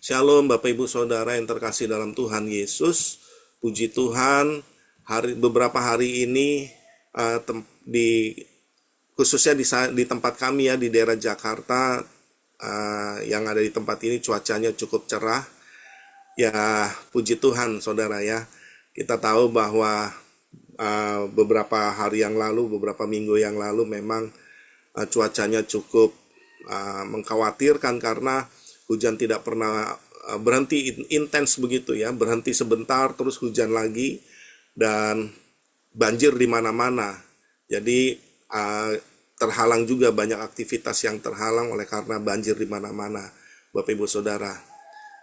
Shalom Bapak Ibu Saudara yang terkasih dalam Tuhan Yesus. Puji Tuhan, beberapa hari ini di khususnya di tempat kami ya di daerah Jakarta, yang ada di tempat ini cuacanya cukup cerah. Ya, puji Tuhan Saudara ya. Kita tahu bahwa beberapa hari yang lalu, beberapa minggu yang lalu memang cuacanya cukup mengkhawatirkan karena hujan tidak pernah berhenti intens begitu ya, berhenti sebentar terus hujan lagi dan banjir di mana-mana. Jadi terhalang juga, banyak aktivitas yang terhalang oleh karena banjir di mana-mana, Bapak Ibu Saudara.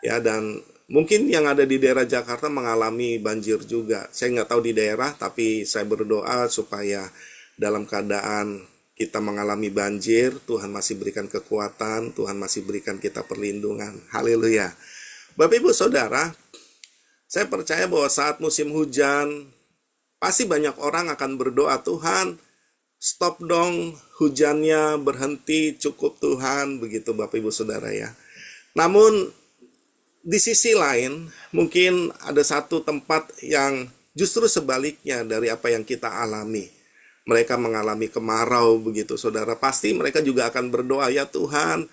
Ya, dan mungkin yang ada di daerah Jakarta mengalami banjir juga. Saya nggak tahu di daerah, tapi saya berdoa supaya dalam keadaan kita mengalami banjir, Tuhan masih berikan kekuatan, Tuhan masih berikan kita perlindungan. Haleluya. Bapak Ibu Saudara, saya percaya bahwa saat musim hujan, pasti banyak orang akan berdoa, Tuhan, stop dong hujannya, berhenti, cukup Tuhan, begitu Bapak Ibu Saudara ya. Namun, di sisi lain, mungkin ada satu tempat yang justru sebaliknya dari apa yang kita alami. Mereka mengalami kemarau begitu saudara. Pasti mereka juga akan berdoa, ya Tuhan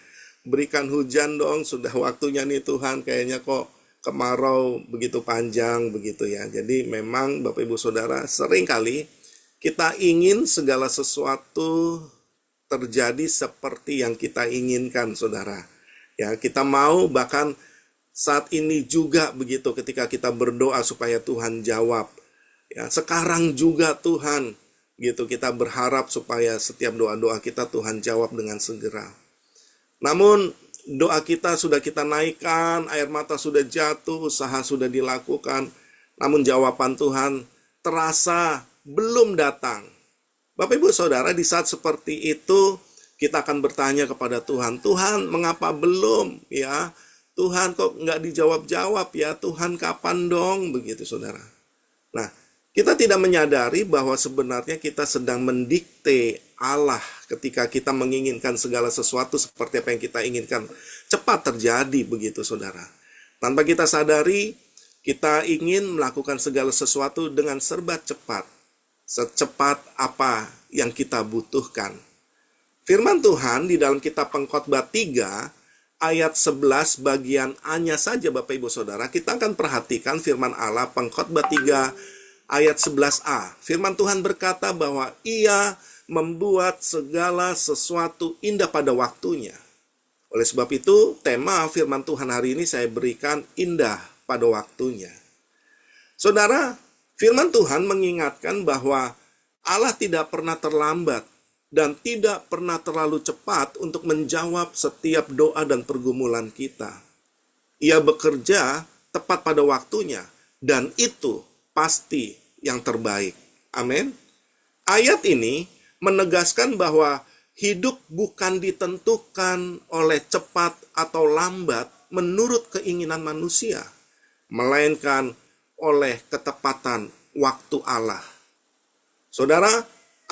berikan hujan dong, sudah waktunya nih Tuhan, kayaknya kok kemarau begitu panjang begitu ya. Jadi memang Bapak Ibu Saudara, seringkali kita ingin segala sesuatu terjadi seperti yang kita inginkan saudara. Ya, kita mau bahkan saat ini juga begitu ketika kita berdoa supaya Tuhan jawab. Ya, sekarang juga Tuhan gitu, kita berharap supaya setiap doa-doa kita Tuhan jawab dengan segera. Namun doa kita sudah kita naikkan, air mata sudah jatuh, usaha sudah dilakukan, namun jawaban Tuhan terasa belum datang. Bapak Ibu Saudara, di saat seperti itu kita akan bertanya kepada Tuhan, Tuhan mengapa belum ya? Tuhan kok nggak dijawab-jawab ya? Tuhan kapan dong? Begitu saudara. Nah, kita tidak menyadari bahwa sebenarnya kita sedang mendikte Allah ketika kita menginginkan segala sesuatu seperti apa yang kita inginkan cepat terjadi begitu saudara. Tanpa kita sadari, kita ingin melakukan segala sesuatu dengan serba cepat. Secepat apa yang kita butuhkan. Firman Tuhan di dalam kitab Pengkhotbah 3 ayat 11 bagian A-nya saja Bapak Ibu Saudara, kita akan perhatikan firman Allah Pengkhotbah 3 ayat 11a. Firman Tuhan berkata bahwa Ia membuat segala sesuatu indah pada waktunya. Oleh sebab itu, tema firman Tuhan hari ini saya berikan indah pada waktunya. Saudara, firman Tuhan mengingatkan bahwa Allah tidak pernah terlambat dan tidak pernah terlalu cepat untuk menjawab setiap doa dan pergumulan kita. Ia bekerja tepat pada waktunya, dan itu pasti yang terbaik. Amin. Ayat ini menegaskan bahwa hidup bukan ditentukan oleh cepat atau lambat menurut keinginan manusia, melainkan oleh ketepatan waktu Allah. Saudara,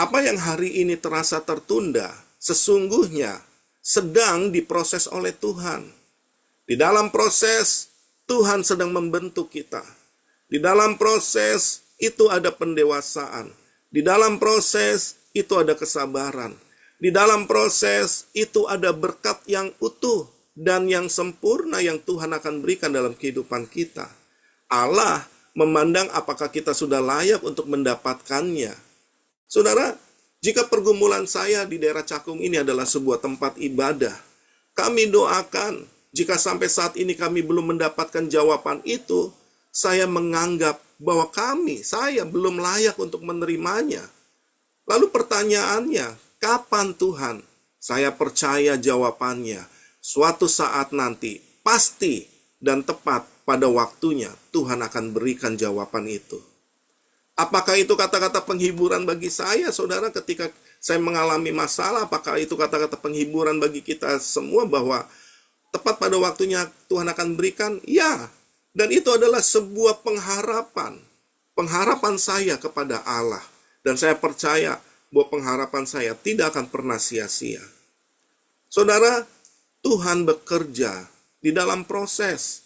apa yang hari ini terasa tertunda, sesungguhnya sedang diproses oleh Tuhan. Di dalam proses, Tuhan sedang membentuk kita. Di dalam proses, itu ada pendewasaan. Di dalam proses, itu ada kesabaran. Di dalam proses, itu ada berkat yang utuh dan yang sempurna yang Tuhan akan berikan dalam kehidupan kita. Allah memandang apakah kita sudah layak untuk mendapatkannya. Saudara, jika pergumulan saya di daerah Cakung ini adalah sebuah tempat ibadah, kami doakan, jika sampai saat ini kami belum mendapatkan jawaban itu, saya menganggap bahwa saya belum layak untuk menerimanya. Lalu pertanyaannya, kapan Tuhan? Saya percaya jawabannya. Suatu saat nanti, pasti dan tepat pada waktunya, Tuhan akan berikan jawaban itu. Apakah itu kata-kata penghiburan bagi saya, saudara, ketika saya mengalami masalah? Apakah itu kata-kata penghiburan bagi kita semua bahwa tepat pada waktunya Tuhan akan berikan? Ya, dan itu adalah sebuah pengharapan. Pengharapan saya kepada Allah. Dan saya percaya bahwa pengharapan saya tidak akan pernah sia-sia. Saudara, Tuhan bekerja di dalam proses.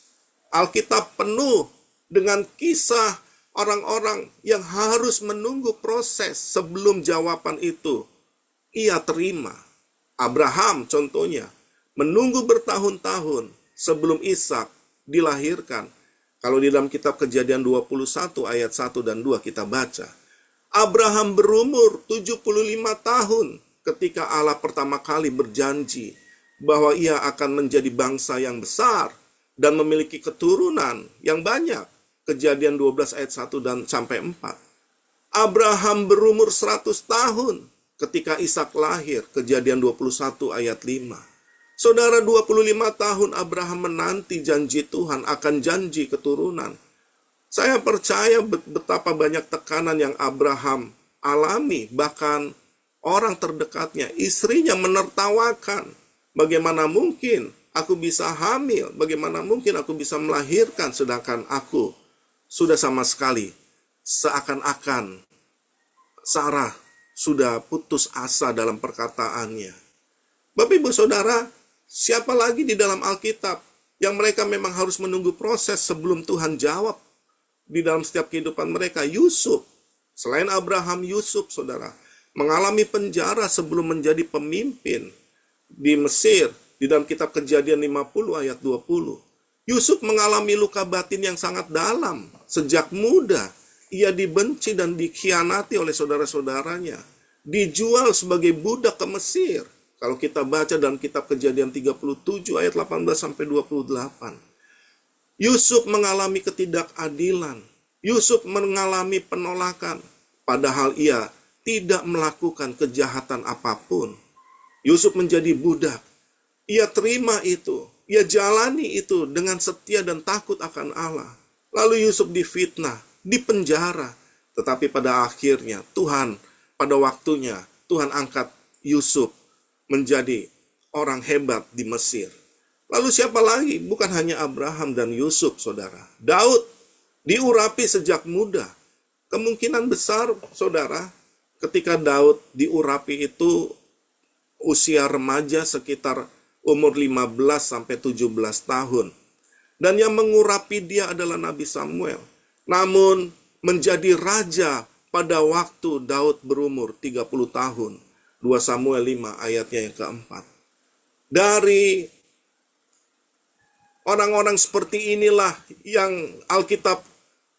Alkitab penuh dengan kisah orang-orang yang harus menunggu proses sebelum jawaban itu ia terima. Abraham contohnya, menunggu bertahun-tahun sebelum Ishak dilahirkan. Kalau di dalam kitab Kejadian 21 ayat 1 dan 2 kita baca, Abraham berumur 75 tahun ketika Allah pertama kali berjanji bahwa ia akan menjadi bangsa yang besar dan memiliki keturunan yang banyak. Kejadian 12 ayat 1 dan sampai 4. Abraham berumur 100 tahun ketika Ishak lahir. Kejadian 21 ayat 5. Saudara, 25 tahun Abraham menanti janji Tuhan akan janji keturunan. Saya percaya betapa banyak tekanan yang Abraham alami. Bahkan orang terdekatnya, istrinya menertawakan. Bagaimana mungkin aku bisa hamil? Bagaimana mungkin aku bisa melahirkan sedangkan aku sudah sama sekali seakan-akan Sarah sudah putus asa dalam perkataannya. Bapak Ibu Saudara, siapa lagi di dalam Alkitab yang mereka memang harus menunggu proses sebelum Tuhan jawab di dalam setiap kehidupan mereka? Yusuf. Selain Abraham, Yusuf, saudara, mengalami penjara sebelum menjadi pemimpin di Mesir. Di dalam kitab Kejadian 50 ayat 20. Yusuf mengalami luka batin yang sangat dalam. Sejak muda, ia dibenci dan dikhianati oleh saudara-saudaranya. Dijual sebagai budak ke Mesir. Kalau kita baca dalam kitab Kejadian 37 ayat 18-28. Yusuf mengalami ketidakadilan. Yusuf mengalami penolakan. Padahal ia tidak melakukan kejahatan apapun. Yusuf menjadi budak. Ia terima itu. Ia jalani itu dengan setia dan takut akan Allah. Lalu Yusuf difitnah, dipenjara. Tetapi pada akhirnya Tuhan, pada waktunya, Tuhan angkat Yusuf menjadi orang hebat di Mesir. Lalu siapa lagi? Bukan hanya Abraham dan Yusuf, saudara. Daud diurapi sejak muda. Kemungkinan besar, saudara, ketika Daud diurapi itu usia remaja sekitar umur 15-17 tahun. Dan yang mengurapi dia adalah Nabi Samuel. Namun menjadi raja pada waktu Daud berumur 30 tahun. 2 Samuel 5 ayatnya yang keempat. Dari orang-orang seperti inilah yang Alkitab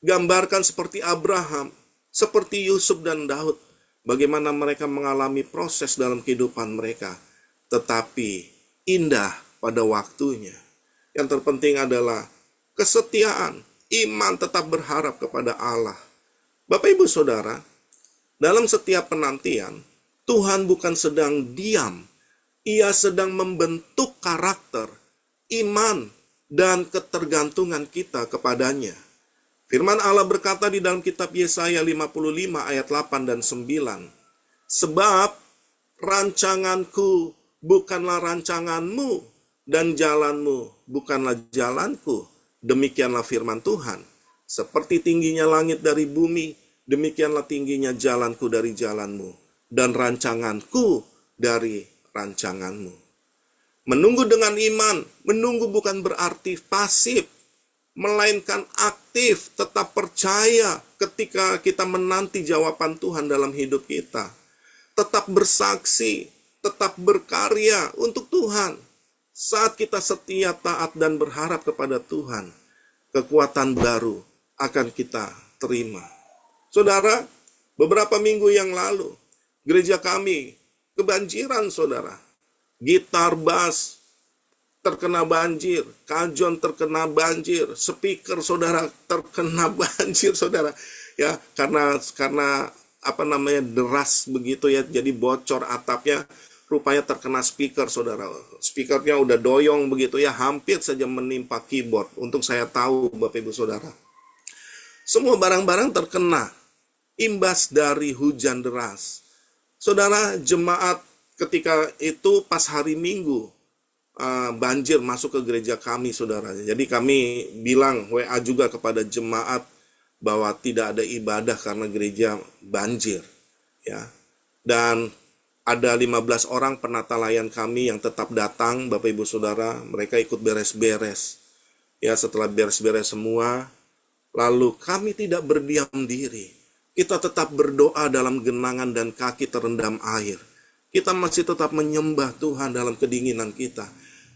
gambarkan seperti Abraham, seperti Yusuf dan Daud. Bagaimana mereka mengalami proses dalam kehidupan mereka. Tetapi indah pada waktunya. Yang terpenting adalah kesetiaan, iman tetap berharap kepada Allah. Bapak Ibu Saudara, dalam setiap penantian, Tuhan bukan sedang diam. Ia sedang membentuk karakter, iman, dan ketergantungan kita kepadanya. Firman Allah berkata di dalam kitab Yesaya 55 ayat 8 dan 9. Sebab rancanganku bukanlah rancanganmu, dan jalanmu bukanlah jalanku. Demikianlah firman Tuhan. Seperti tingginya langit dari bumi, demikianlah tingginya jalanku dari jalanmu, dan rancanganku dari rancanganmu. Menunggu dengan iman, menunggu bukan berarti pasif, melainkan aktif, tetap percaya ketika kita menanti jawaban Tuhan dalam hidup kita. Tetap bersaksi, tetap berkarya untuk Tuhan. Saat kita setia, taat, dan berharap kepada Tuhan, kekuatan baru akan kita terima. Saudara, beberapa minggu yang lalu, gereja kami kebanjiran, saudara. Gitar, bass terkena banjir, kajon terkena banjir, speaker saudara terkena banjir, saudara. Ya, karena deras begitu ya, jadi bocor atapnya. Rupanya terkena speaker, saudara. Speakernya udah doyong begitu ya, hampir saja menimpa keyboard. Untung saya tahu, Bapak Ibu Saudara. Semua barang-barang terkena imbas dari hujan deras. Saudara, jemaat ketika itu pas hari Minggu, banjir masuk ke gereja kami, saudara. Jadi kami bilang WA juga kepada jemaat bahwa tidak ada ibadah karena gereja banjir. Ya. Dan Ada 15 orang penata layan kami yang tetap datang, Bapak Ibu Saudara, mereka ikut beres-beres. Ya, setelah beres-beres semua, lalu kami tidak berdiam diri. Kita tetap berdoa dalam genangan dan kaki terendam air. Kita masih tetap menyembah Tuhan dalam kedinginan kita.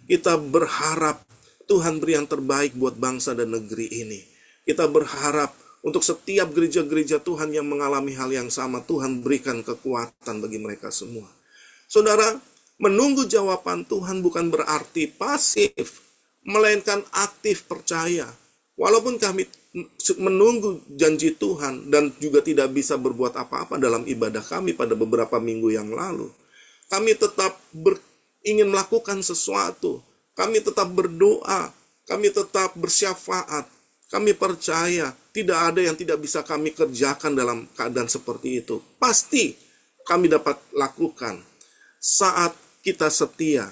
Kita berharap Tuhan beri yang terbaik buat bangsa dan negeri ini. Kita berharap untuk setiap gereja-gereja Tuhan yang mengalami hal yang sama, Tuhan berikan kekuatan bagi mereka semua. Saudara, menunggu jawaban Tuhan bukan berarti pasif, melainkan aktif percaya. Walaupun kami menunggu janji Tuhan dan juga tidak bisa berbuat apa-apa dalam ibadah kami pada beberapa minggu yang lalu, kami tetap ingin melakukan sesuatu. Kami tetap berdoa, kami tetap bersyafaat. Kami percaya tidak ada yang tidak bisa kami kerjakan dalam keadaan seperti itu. Pasti kami dapat lakukan saat kita setia,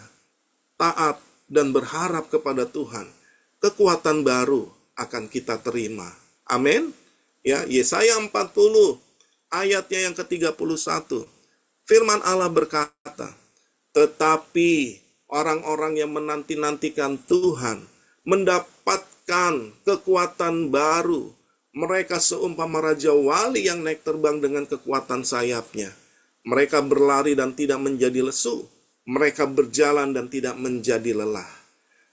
taat, dan berharap kepada Tuhan. Kekuatan baru akan kita terima. Amin. Ya, Yesaya 40 ayatnya yang ke-31. Firman Allah berkata, tetapi orang-orang yang menanti-nantikan Tuhan mendapatkan kekuatan baru. Mereka seumpama Raja Wali yang naik terbang dengan kekuatan sayapnya. Mereka berlari dan tidak menjadi lesu. Mereka berjalan dan tidak menjadi lelah.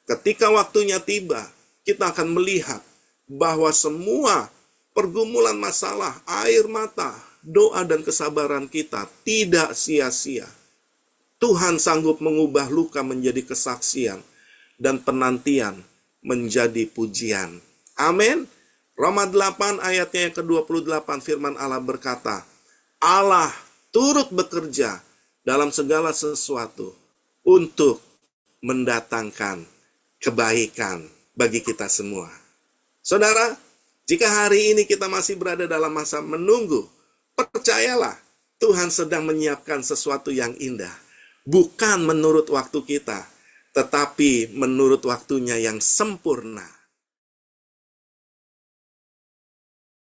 Ketika waktunya tiba, kita akan melihat bahwa semua pergumulan masalah, air mata, doa dan kesabaran kita tidak sia-sia. Tuhan sanggup mengubah luka menjadi kesaksian dan penantian menjadi pujian. Amin. Roma 8 ayatnya yang ke-28 firman Allah berkata, Allah turut bekerja dalam segala sesuatu untuk mendatangkan kebaikan bagi kita semua. Saudara, jika hari ini kita masih berada dalam masa menunggu, percayalah Tuhan sedang menyiapkan sesuatu yang indah. Bukan menurut waktu kita, tetapi menurut waktunya yang sempurna.